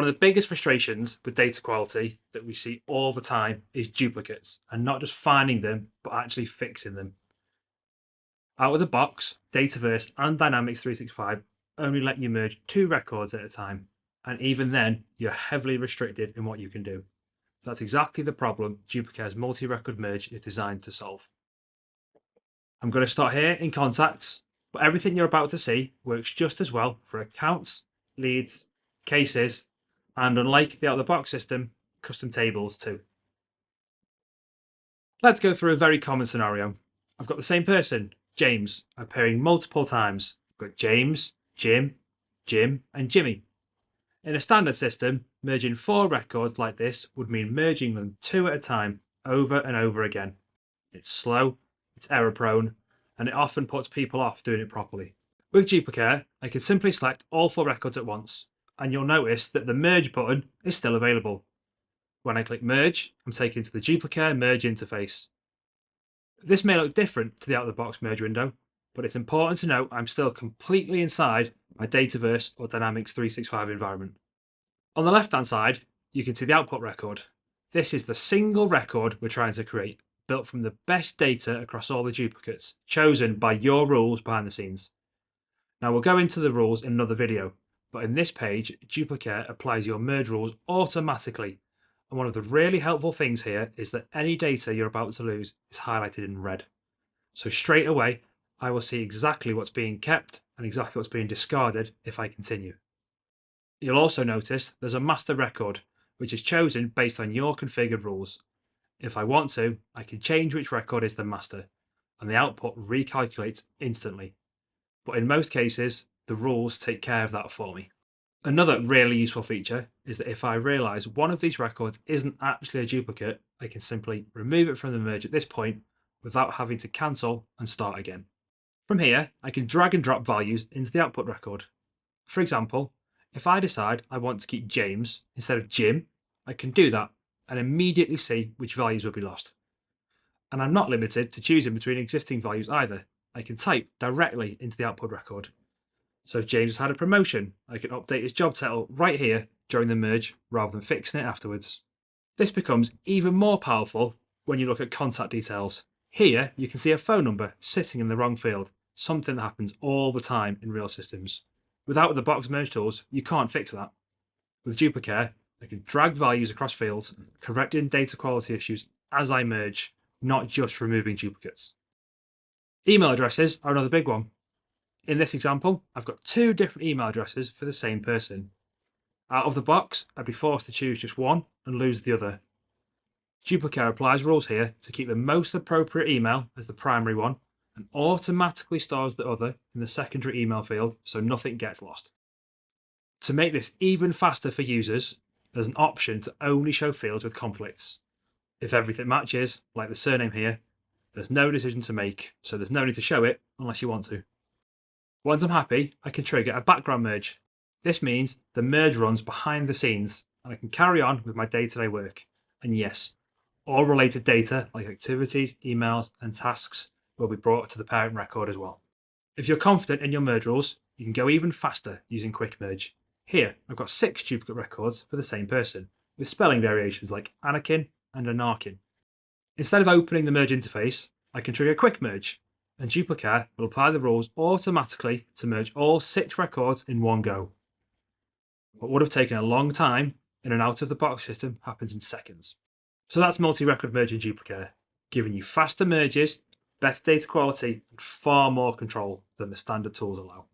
One of the biggest frustrations with data quality that we see all the time is duplicates, and not just finding them, but actually fixing them. Out of the box, Dataverse and Dynamics 365 only let you merge 2 records at a time, and even then, you're heavily restricted in what you can do. That's exactly the problem Duplicare's multi-record merge is designed to solve. I'm going to start here in contacts, but everything you're about to see works just as well for accounts, leads, cases, and unlike the out-of-the-box system, custom tables too. Let's go through a very common scenario. I've got the same person, James, appearing multiple times. I've got James, Jim, Jim, and Jimmy. In a standard system, merging 4 records like this would mean merging them 2 at a time over and over again. It's slow, it's error prone, and it often puts people off doing it properly. With Duplicare, I can simply select all 4 records at once, and you'll notice that the merge button is still available. When I click merge, I'm taken to the Duplicare merge interface. This may look different to the out-of-the-box merge window, but it's important to note I'm still completely inside my Dataverse or Dynamics 365 environment. On the left-hand side, you can see the output record. This is the single record we're trying to create, built from the best data across all the duplicates, chosen by your rules behind the scenes. Now we'll go into the rules in another video, but in this page, Duplicare applies your merge rules automatically. And one of the really helpful things here is that any data you're about to lose is highlighted in red. So straight away, I will see exactly what's being kept and exactly what's being discarded if I continue. You'll also notice there's a master record, which is chosen based on your configured rules. If I want to, I can change which record is the master, and the output recalculates instantly. But in most cases, the rules take care of that for me. Another really useful feature is that if I realise one of these records isn't actually a duplicate, I can simply remove it from the merge at this point without having to cancel and start again. From here, I can drag and drop values into the output record. For example, if I decide I want to keep James instead of Jim, I can do that and immediately see which values will be lost. And I'm not limited to choosing between existing values either. I can type directly into the output record. So if James has had a promotion, I can update his job title right here during the merge rather than fixing it afterwards. This becomes even more powerful when you look at contact details. Here you can see a phone number sitting in the wrong field, something that happens all the time in real systems. Without the box merge tools, you can't fix that. With Duplicare, I can drag values across fields, correcting data quality issues as I merge, not just removing duplicates. Email addresses are another big one. In this example, I've got 2 different email addresses for the same person. Out of the box, I'd be forced to choose just one and lose the other. Duplicare applies rules here to keep the most appropriate email as the primary one and automatically stores the other in the secondary email field so nothing gets lost. To make this even faster for users, there's an option to only show fields with conflicts. If everything matches, like the surname here, there's no decision to make, so there's no need to show it unless you want to. Once I'm happy, I can trigger a background merge. This means the merge runs behind the scenes and I can carry on with my day-to-day work. And yes, all related data like activities, emails, and tasks will be brought to the parent record as well. If you're confident in your merge rules, you can go even faster using Quick Merge. Here, I've got 6 duplicate records for the same person, with spelling variations like Anakin and Anarkin. Instead of opening the merge interface, I can trigger Quick Merge, and Duplicare will apply the rules automatically to merge all 6 records in one go. What would have taken a long time in an out-of-the-box system happens in seconds. So that's multi-record merge in Duplicare, giving you faster merges, better data quality, and far more control than the standard tools allow.